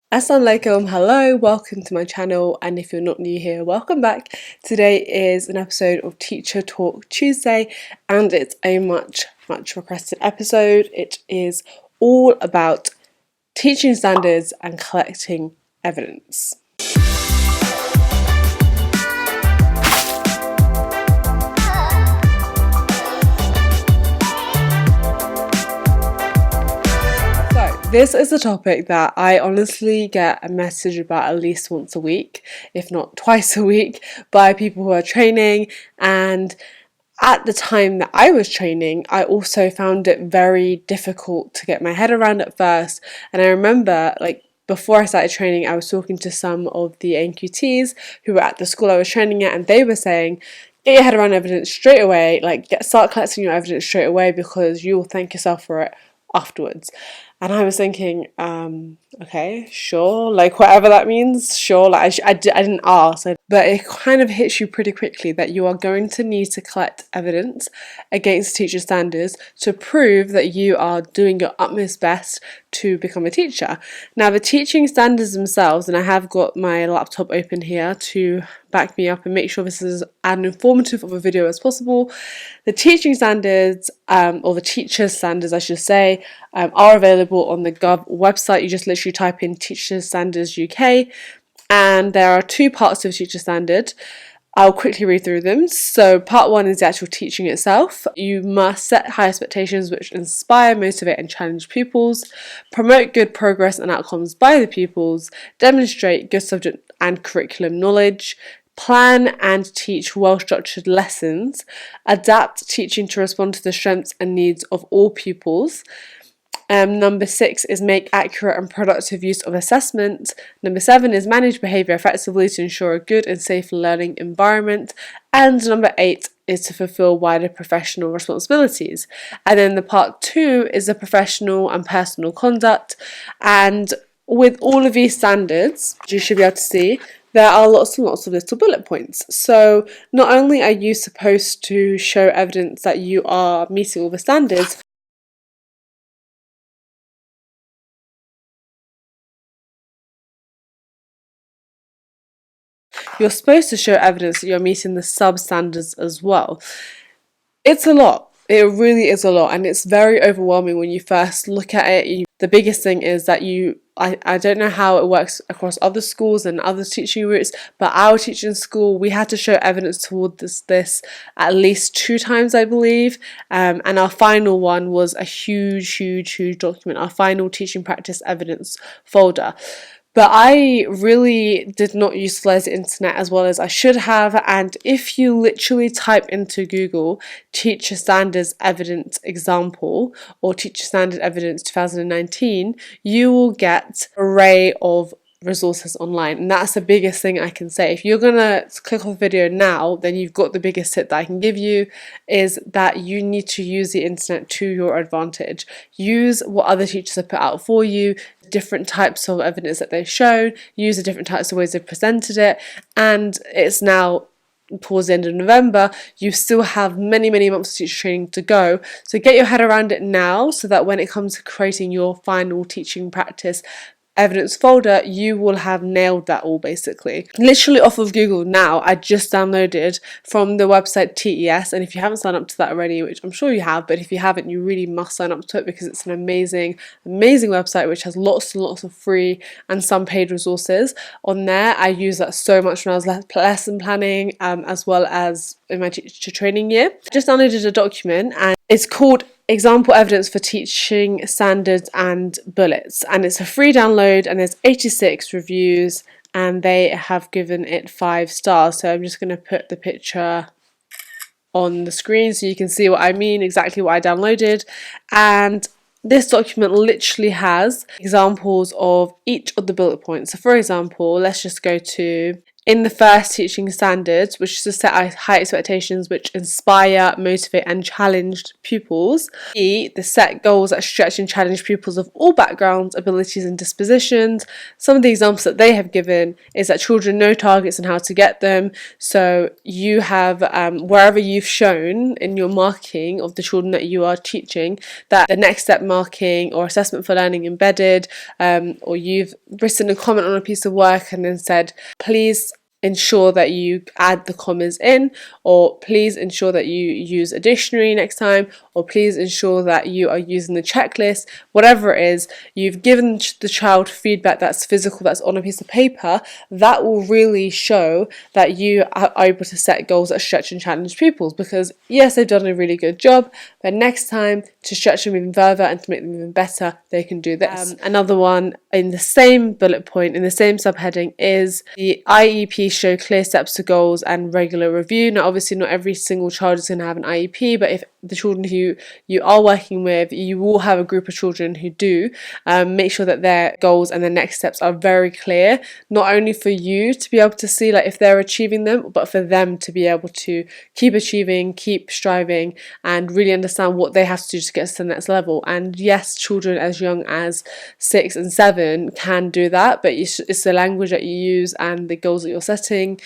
Assalamu alaikum, hello, welcome to my channel, and if you're not new here, welcome back. Today is an episode of Teacher Talk Tuesday, and it's a much requested episode. It is all about teaching standards and collecting evidence. This is a topic that I honestly get a message about at least once a week, if not twice a week, by people who are training. And at the time that I was training, I also found it very difficult to get my head around at first. And I remember, before I started training, I was talking to some of the NQTs who were at the school I was training at, and they were saying, get your head around evidence straight away, start collecting your evidence straight away because you will thank yourself for it afterwards. And I was thinking, okay, sure, whatever that means, sure, I didn't ask, but it kind of hits you pretty quickly that you are going to need to collect evidence against teacher standards to prove that you are doing your utmost best to become a teacher. Now, the teaching standards themselves, and I have got my laptop open here to back me up and make sure this is as informative of a video as possible. The teaching standards, or the teacher standards I should say, are available on the Gov website. You just literally type in Teacher Standards UK, and there are two parts of teacher standard. I'll quickly read through them. So part one is the actual teaching itself. You must set high expectations which inspire, motivate and challenge pupils, promote good progress and outcomes by the pupils, demonstrate good subject and curriculum knowledge, plan and teach well-structured lessons, adapt teaching to respond to the strengths and needs of all pupils. Number 6 is make accurate and productive use of assessment. Number 7 is manage behaviour effectively to ensure a good and safe learning environment. And number 8 is to fulfil wider professional responsibilities. And then the part 2 is the professional and personal conduct. And with all of these standards, you should be able to see there are lots and lots of little bullet points. So not only are you supposed to show evidence that you are meeting all the standards, you're supposed to show evidence that you're meeting the sub-standards as well. It's a lot. It really is a lot, and it's very overwhelming when you first look at it. The biggest thing is that I don't know how it works across other schools and other teaching routes, but our teaching school, we had to show evidence towards this at least 2 times, I believe, and our final one was a huge document, our final teaching practice evidence folder. But I really did not utilize the internet as well as I should have, and if you literally type into Google Teacher Standards Evidence Example or Teacher Standard Evidence 2019, you will get an array of resources online, and that's the biggest thing I can say. If you're gonna click off the video now, then you've got the biggest tip that I can give you, is that you need to use the internet to your advantage. Use what other teachers have put out for you, different types of evidence that they've shown, use the different types of ways they've presented it, and it's now towards the end of November. You still have many months of teacher training to go, so get your head around it now so that when it comes to creating your final teaching practice evidence folder, you will have nailed that all basically. Literally off of Google now, I just downloaded from the website TES, and if you haven't signed up to that already, which I'm sure you have, but if you haven't, you really must sign up to it because it's an amazing website which has lots and lots of free and some paid resources on there. I use that so much when I was lesson planning, as well as in my teacher training year. I just downloaded a document and it's called Example Evidence for Teaching Standards and Bullets, and it's a free download and there's 86 reviews and they have given it 5 stars. So I'm just going to put the picture on the screen so you can see what I mean, exactly what I downloaded. And this document literally has examples of each of the bullet points. So for example, let's just go to in the first teaching standards, which is to set high expectations which inspire, motivate and challenge pupils. B, the set goals that stretch and challenge pupils of all backgrounds, abilities and dispositions. Some of the examples that they have given is that children know targets and how to get them. So you have, wherever you've shown in your marking of the children that you are teaching, that the next step marking or assessment for learning embedded, or you've written a comment on a piece of work and then said, please ensure that you add the commas in, or please ensure that you use a dictionary next time, or please ensure that you are using the checklist. Whatever it is, you've given the child feedback that's physical, that's on a piece of paper. That will really show that you are able to set goals that stretch and challenge pupils, because yes, they've done a really good job, but next time, to stretch them even further and to make them even better, they can do this. Another one in the same bullet point, in the same subheading, is the IEP show clear steps to goals and regular review. Now obviously not every single child is going to have an IEP, but if the children who you are working with, you will have a group of children who do, make sure that their goals and their next steps are very clear, not only for you to be able to see like if they're achieving them, but for them to be able to keep achieving, keep striving and really understand what they have to do to get to the next level. And yes, children as young as 6 and 7 can do that, but it's the language that you use and the goals that you're setting.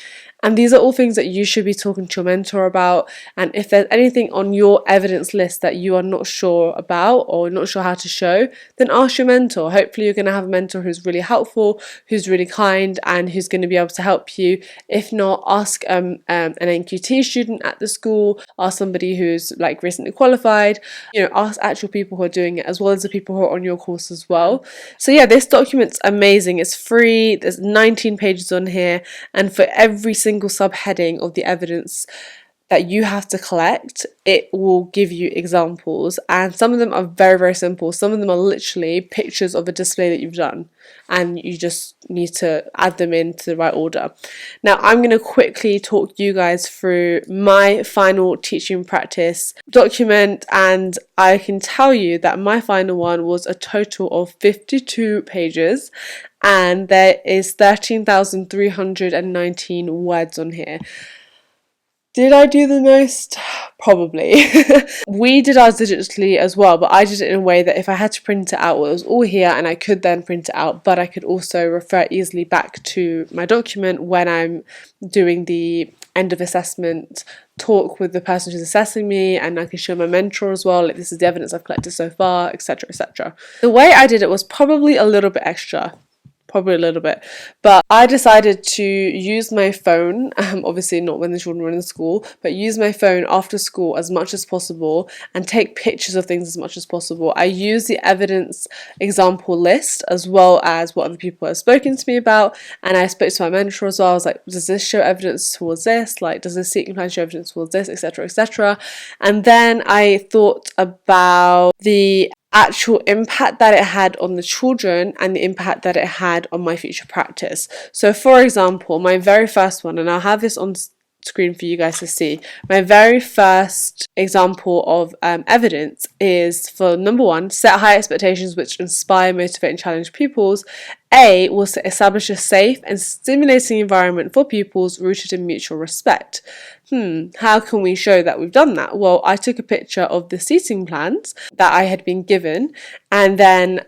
And these are all things that you should be talking to your mentor about. And if there's anything on your evidence list that you are not sure about or not sure how to show, then ask your mentor. Hopefully you're going to have a mentor who's really helpful, who's really kind, and who's going to be able to help you. If not, ask an NQT student at the school, ask somebody who's like recently qualified, ask actual people who are doing it, as well as the people who are on your course as well. So yeah, this document's amazing. It's free. There's 19 pages on here, and for every single subheading of the evidence that you have to collect, it will give you examples, and some of them are very, very simple. Some of them are literally pictures of a display that you've done, and you just need to add them into the right order. Now I'm going to quickly talk you guys through my final teaching practice document, and I can tell you that my final one was a total of 52 pages, and there is 13,319 words on here. Did I do the most? Probably. We did ours digitally as well, but I did it in a way that if I had to print it out, well, it was all here and I could then print it out, but I could also refer easily back to my document when I'm doing the end of assessment talk with the person who's assessing me, and I can show my mentor as well, like this is the evidence I've collected so far, etc, etc. The way I did it was probably a little bit extra. Probably a little bit, but I decided to use my phone, obviously not when the children were in school, but use my phone after school as much as possible and take pictures of things as much as possible. I use the evidence example list as well as what other people have spoken to me about, and I spoke to my mentor as well. I was like, does this show evidence towards this? Like, does this seeking plan show evidence towards this, etc, etc. And then I thought about the actual impact that it had on the children and the impact that it had on my future practice. So for example, my very first one, and I'll have this on screen for you guys to see, my very first example of evidence is for number 1, set high expectations which inspire, motivate and challenge pupils. A was to establish a safe and stimulating environment for pupils rooted in mutual respect. How can we show that we've done that? Well, I took a picture of the seating plans that I had been given, and then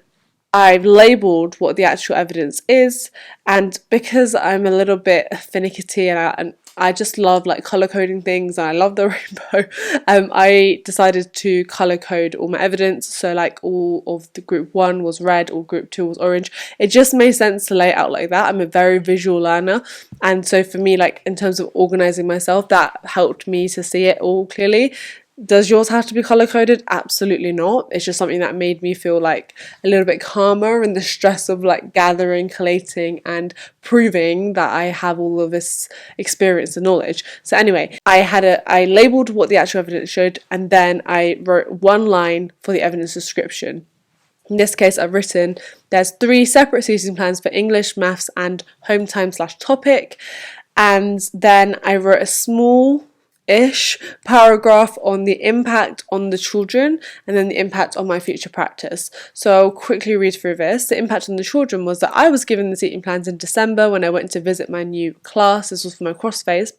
I've labelled what the actual evidence is, and because I'm a little bit finicky and I just love like colour coding things and I love the rainbow, I decided to colour code all my evidence. So like all of the group 1 was red, or group 2 was orange. It just made sense to lay it out like that. I'm a very visual learner, and so for me, like in terms of organising myself, that helped me to see it all clearly. Does yours have to be colour coded? Absolutely not. It's just something that made me feel like a little bit calmer in the stress of like gathering, collating and proving that I have all of this experience and knowledge. So anyway, I labelled what the actual evidence showed, and then I wrote one line for the evidence description. In this case, I've written there's 3 separate seating plans for English, maths and home time / topic, and then I wrote a small ish paragraph on the impact on the children and then the impact on my future practice. So I'll quickly read through this. The impact on the children was that I was given the seating plans in December when I went to visit my new class. This was for my cross phase.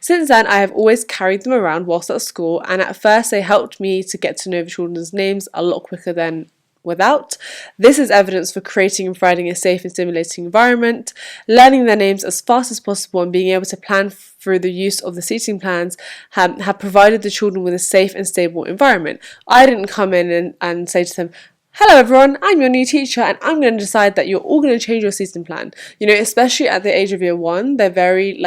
Since then, I have always carried them around whilst at school, and at first they helped me to get to know the children's names a lot quicker than without. This is evidence for creating and providing a safe and stimulating environment. Learning their names as fast as possible and being able to plan through the use of the seating plans have provided the children with a safe and stable environment. I didn't come in and say to them, hello everyone, I'm your new teacher and I'm going to decide that you're all going to change your seating plan. You know, especially at the age of year 1, they're very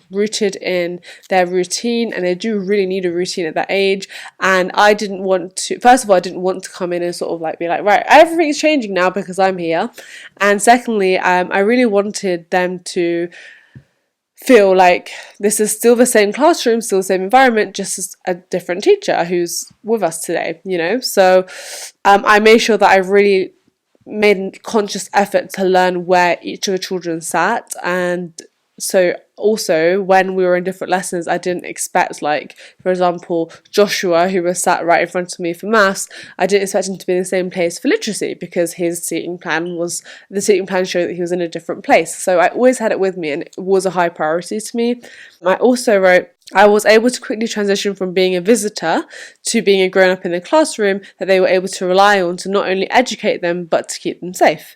rooted in their routine, and they do really need a routine at that age. And I didn't want to, first of all, I didn't want to come in and sort of like be like, right, everything's changing now because I'm here. And secondly, I really wanted them to feel like this is still the same classroom, still the same environment, just as a different teacher who's with us today, you know. So I made sure that I really made a conscious effort to learn where each of the children sat. And so also when we were in different lessons, I didn't expect, like, for example, Joshua, who was sat right in front of me for maths, I didn't expect him to be in the same place for literacy because the seating plan showed that he was in a different place. So I always had it with me and it was a high priority to me. I also wrote, I was able to quickly transition from being a visitor to being a grown-up in the classroom that they were able to rely on to not only educate them but to keep them safe.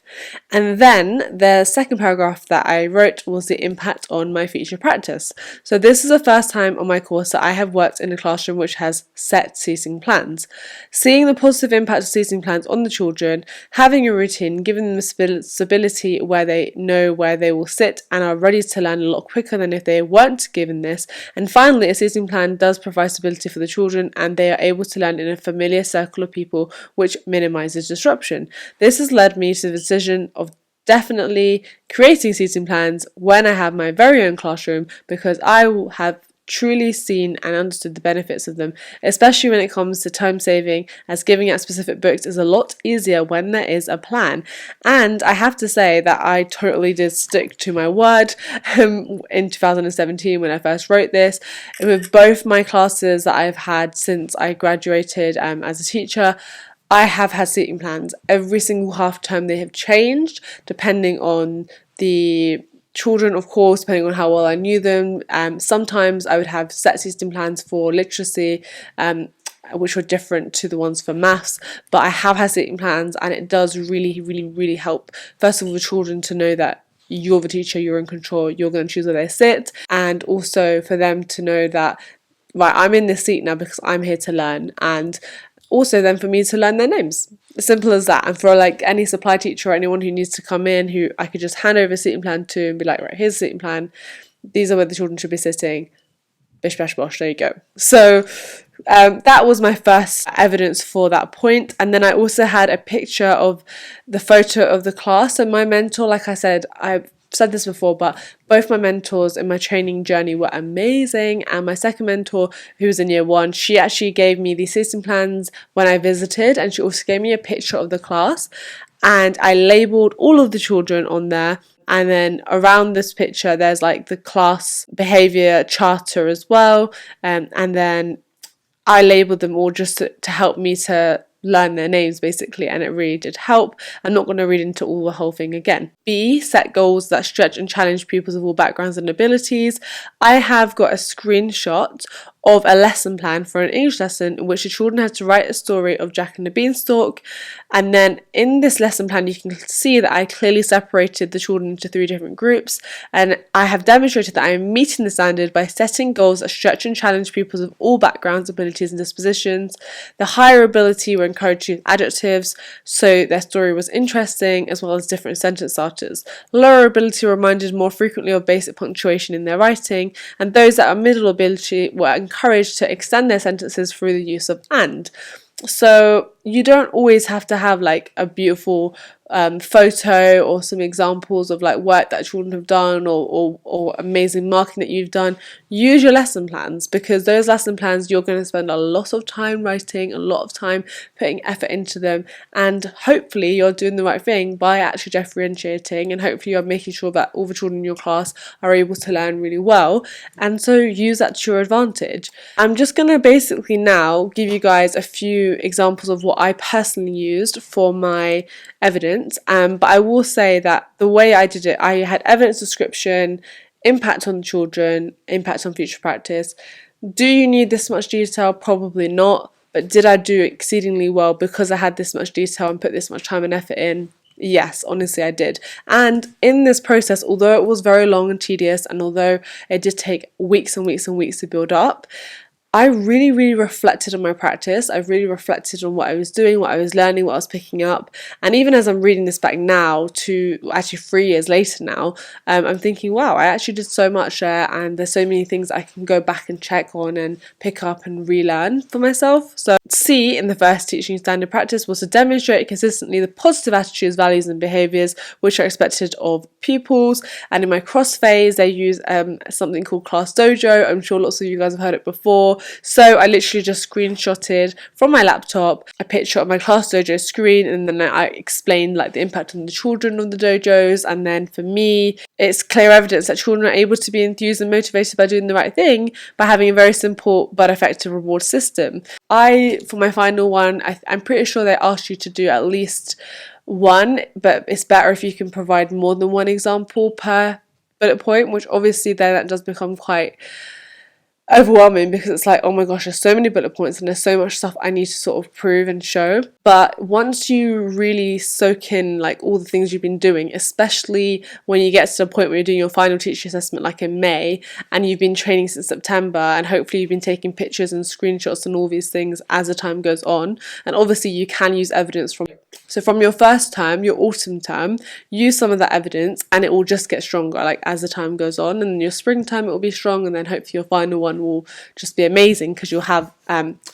And then the second paragraph that I wrote was the impact on my future practice. So this is the first time on my course that I have worked in a classroom which has set seating plans. Seeing the positive impact of seating plans on the children, having a routine, giving them stability where they know where they will sit and are ready to learn a lot quicker than if they weren't given this. And finally, a seating plan does provide stability for the children and they are able to learn in a familiar circle of people, which minimises disruption. This has led me to the decision of definitely creating seating plans when I have my very own classroom, because I have truly seen and understood the benefits of them, especially when it comes to time saving, as giving out specific books is a lot easier when there is a plan. And I have to say that I totally did stick to my word in 2017 when I first wrote this. With both my classes that I've had since I graduated as a teacher, I have had seating plans. Every single half term they have changed depending on the children, of course, depending on how well I knew them. Sometimes I would have set seating plans for literacy, which were different to the ones for maths, but I have had seating plans and it does really, really, really help, first of all, the children to know that you're the teacher, you're in control, you're going to choose where they sit, and also for them to know that, right, I'm in this seat now because I'm here to learn, and also then for me to learn their names. Simple as that. And for like any supply teacher or anyone who needs to come in, who I could just hand over a seating plan to and be like, right, here's a seating plan, these are where the children should be sitting, bish bash bosh, there you go. So that was my first evidence for that point. And then I also had a picture of the photo of the class. And my mentor, like I said, I've said this before, but both my mentors in my training journey were amazing. And my second mentor, who was in year 1, she actually gave me the seating plans when I visited, and she also gave me a picture of the class, and I labelled all of the children on there. And then around this picture there's like the class behaviour charter as well, and then I labelled them all just to help me to learn their names basically, and it really did help. I'm not going to read into all the whole thing again. B, set goals that stretch and challenge pupils of all backgrounds and abilities. I have got a screenshot of a lesson plan for an English lesson in which the children had to write a story of Jack and the Beanstalk, and then in this lesson plan you can see that I clearly separated the children into 3 different groups, and I have demonstrated that I am meeting the standard by setting goals that stretch and challenge pupils of all backgrounds, abilities and dispositions. The higher ability were encouraged to use adjectives, so their story was interesting, as well as different sentence starters. Lower ability were reminded more frequently of basic punctuation in their writing, and those that are middle ability were encouraged to extend their sentences through the use of and. So you don't always have to have like a beautiful photo or some examples of like work that children have done, or amazing marking that you've done. Use your lesson plans, because those lesson plans, you're going to spend a lot of time writing, a lot of time putting effort into them, and hopefully you're doing the right thing by actually differentiating, and hopefully you're making sure that all the children in your class are able to learn really well, and so use that to your advantage. I'm just going to basically now give you guys a few examples of what I personally used for my evidence, but I will say that the way I did it, I had evidence description, impact on children, impact on future practice. Do you need this much detail? Probably not. But did I do exceedingly well because I had this much detail and put this much time and effort in? Yes, honestly I did. And in this process, although it was very long and tedious, and although it did take weeks and weeks and weeks to build up, I really reflected on my practice. I really reflected on what I was doing, what I was learning, what I was picking up. And even as I'm reading this back now, to actually 3 years later now, I'm thinking, wow, I actually did so much there, and there's so many things I can go back and check on and pick up and relearn for myself. So C in the first teaching standard practice was to demonstrate consistently the positive attitudes, values and behaviours which are expected of pupils. And in my cross phase, they use something called Class Dojo. I'm sure lots of you guys have heard it before. So I literally just screenshotted from my laptop a picture of my Class Dojo screen, and then I explained like the impact on the children of the dojos. And then for me, it's clear evidence that children are able to be enthused and motivated by doing the right thing by having a very simple but effective reward system. For my final one, I'm pretty sure they asked you to do at least one, but it's better if you can provide more than one example per bullet point, which obviously then that does become quite overwhelming, because it's like, oh my gosh, there's so many bullet points and there's so much stuff I need to sort of prove and show. But once you really soak in like all the things you've been doing, especially when you get to the point where you're doing your final teacher assessment like in May, and you've been training since September, and hopefully you've been taking pictures and screenshots and all these things as the time goes on, and obviously you can use evidence from your first term, your autumn term, use some of that evidence and it will just get stronger like as the time goes on, and your spring term it will be strong, and then hopefully your final one will just be amazing because you'll have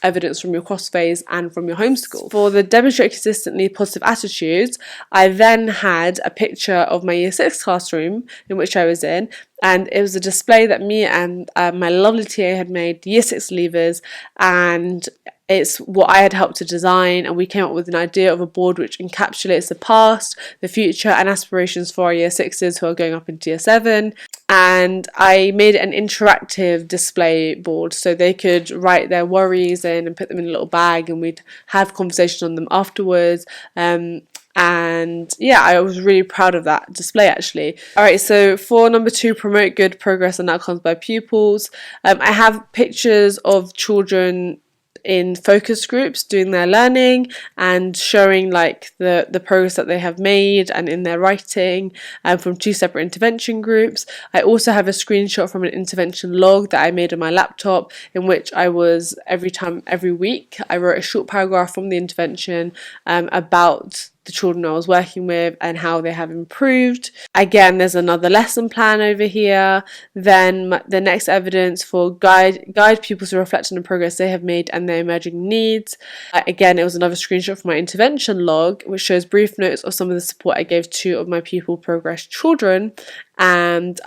evidence from your cross phase and from your homeschool. For the demonstrate consistently positive attitudes, I then had a picture of my year 6 classroom in which I was in, and it was a display that me and my lovely TA had made, year 6 leavers, and it's what I had helped to design, and we came up with an idea of a board which encapsulates the past, the future and aspirations for our year 6s who are going up into year 7. And I made an interactive display board so they could write their worries in and put them in a little bag, and we'd have conversations on them afterwards. And yeah, I was really proud of that display actually. Alright, so for number 2, promote good progress and outcomes by pupils. I have pictures of children in focus groups doing their learning and showing like the progress that they have made and in their writing, from 2 separate intervention groups. I also have a screenshot from an intervention log that I made on my laptop, in which every week I wrote a short paragraph from the intervention about the children I was working with and how they have improved. Again, there's another lesson plan over here. Then the next evidence for guide pupils to reflect on the progress they have made and their emerging needs. Again, it was another screenshot from my intervention log, which shows brief notes of some of the support I gave 2 of my pupil progress children. And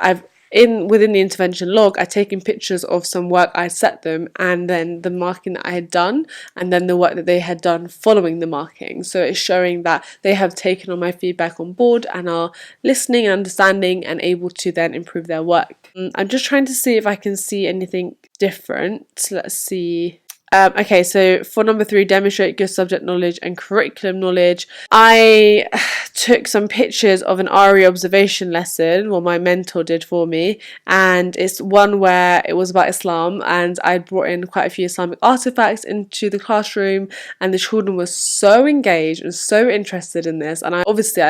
within the intervention log, I'd taken pictures of some work I'd set them, and then the marking that I had done, and then the work that they had done following the marking. So it's showing that they have taken all my feedback on board and are listening and understanding and able to then improve their work. I'm just trying to see if I can see anything different. Let's see. Okay, so for number 3, demonstrate good subject knowledge and curriculum knowledge. I took some pictures of an RE observation lesson, well, my mentor did for me, and it's one where it was about Islam, and I brought in quite a few Islamic artifacts into the classroom, and the children were so engaged and so interested in this, and I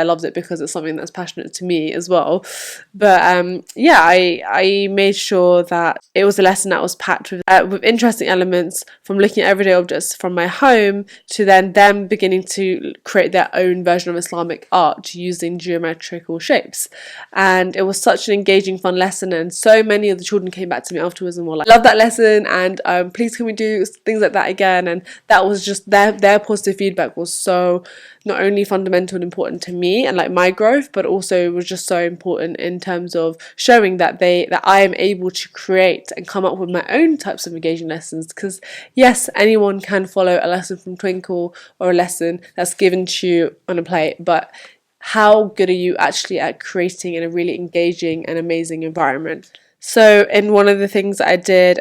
loved it because it's something that's passionate to me as well. But yeah, I made sure that it was a lesson that was packed with interesting elements from from looking at everyday objects from my home to then them beginning to create their own version of Islamic art using geometrical shapes. And it was such an engaging, fun lesson, and so many of the children came back to me afterwards and were like, love that lesson, and please can we do things like that again. And that was just their positive feedback was so not only fundamental and important to me and like my growth, but also was just so important in terms of showing that I am able to create and come up with my own types of engaging lessons. Because yes, anyone can follow a lesson from Twinkle or a lesson that's given to you on a plate, but how good are you actually at creating in a really engaging and amazing environment? So in one of the things that I did,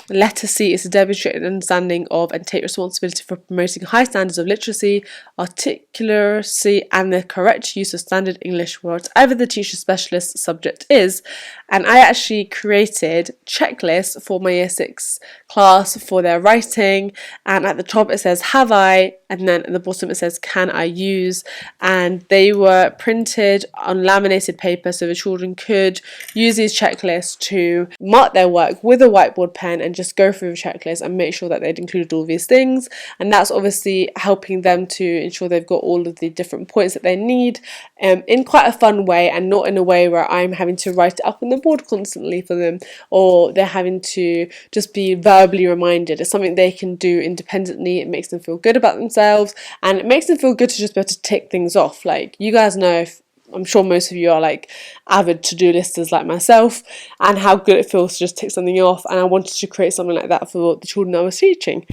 letter C is to demonstrate an understanding of and take responsibility for promoting high standards of literacy, articulacy, and the correct use of standard English words, whatever the teacher specialist subject is. And I actually created checklists for my year 6 class for their writing, and at the top it says have I, and then at the bottom it says can I use, and they were printed on laminated paper so the children could use these checklists to mark their work with a whiteboard pen and just go through the checklist and make sure that they'd included all these things. And that's obviously helping them to ensure they've got all of the different points that they need in quite a fun way, and not in a way where I'm having to write it up on the board constantly for them, or they're having to just be verbally reminded. It's something they can do independently. It makes them feel good about themselves, and it makes them feel good to just be able to tick things off. Like, you guys know, I'm sure most of you are like avid to-do listers like myself, and how good it feels to just tick something off. And I wanted to create something like that for the children I was teaching,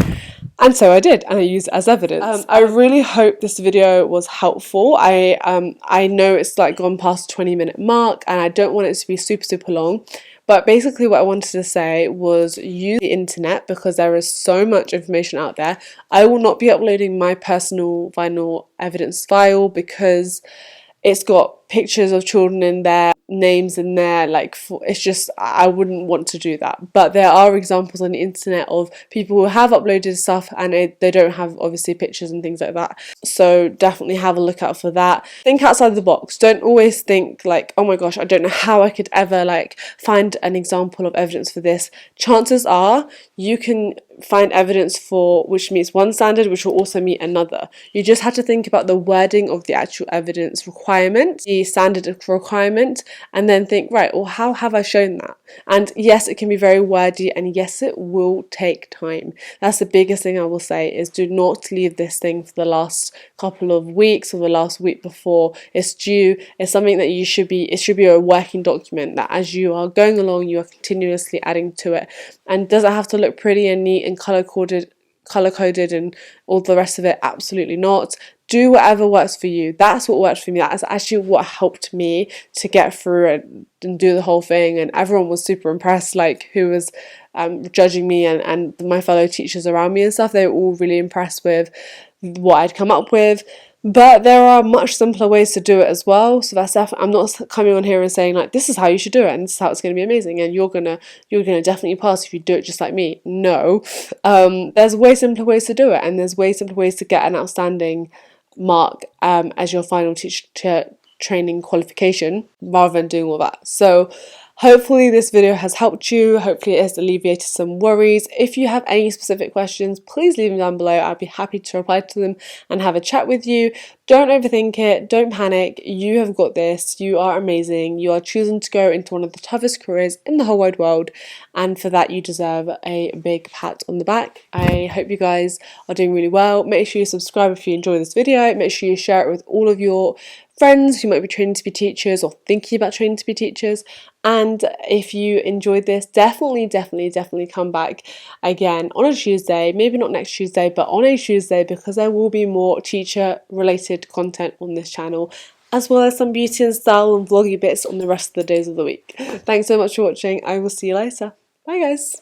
and so I did, and I used it as evidence. I really hope this video was helpful. I know it's like gone past the 20-minute mark, and I don't want it to be super long. But basically what I wanted to say was use the internet, because there is so much information out there. I will not be uploading my personal vinyl evidence file because it's got pictures of children in there, names in there, it's just, I wouldn't want to do that. But there are examples on the internet of people who have uploaded stuff and they don't have obviously pictures and things like that, so definitely have a look out for that. Think outside the box. Don't always think like, oh my gosh, I don't know how I could ever find an example of evidence for this. Chances are you can find evidence for which meets one standard which will also meet another. You just have to think about the wording of the actual evidence requirement, the standard requirement, and then think, right, well, how have I shown that? And yes, it can be very wordy, and yes, it will take time. That's the biggest thing I will say, is do not leave this thing for the last couple of weeks or the last week before it's due. It's something that it should be a working document that as you are going along, you are continuously adding to it. And does it have to look pretty and neat and color coded and all the rest of it? Absolutely not. Do whatever works for you. That's what worked for me. That's actually what helped me to get through it and do the whole thing. And everyone was super impressed, who was judging me and my fellow teachers around me and stuff. They were all really impressed with what I'd come up with. But there are much simpler ways to do it as well. So that's definitely, I'm not coming on here and saying this is how you should do it and this is how it's going to be amazing and you're gonna definitely pass if you do it just like me. No, there's way simpler ways to do it, and there's way simpler ways to get an outstanding mark as your final teacher training qualification, rather than doing all that. So hopefully this video has helped you. Hopefully it has alleviated some worries. If you have any specific questions, please leave them down below. I'd be happy to reply to them and have a chat with you. Don't overthink it. Don't panic. You have got this. You are amazing. You are choosing to go into one of the toughest careers in the whole wide world, and for that you deserve a big pat on the back. I hope you guys are doing really well. Make sure you subscribe if you enjoy this video. Make sure you share it with all of your friends who might be training to be teachers or thinking about training to be teachers. And if you enjoyed this, definitely come back again on a Tuesday. Maybe not next Tuesday, but on a Tuesday, because there will be more teacher related content on this channel, as well as some beauty and style and vloggy bits on the rest of the days of the week. Thanks so much for watching. I will see you later. Bye guys.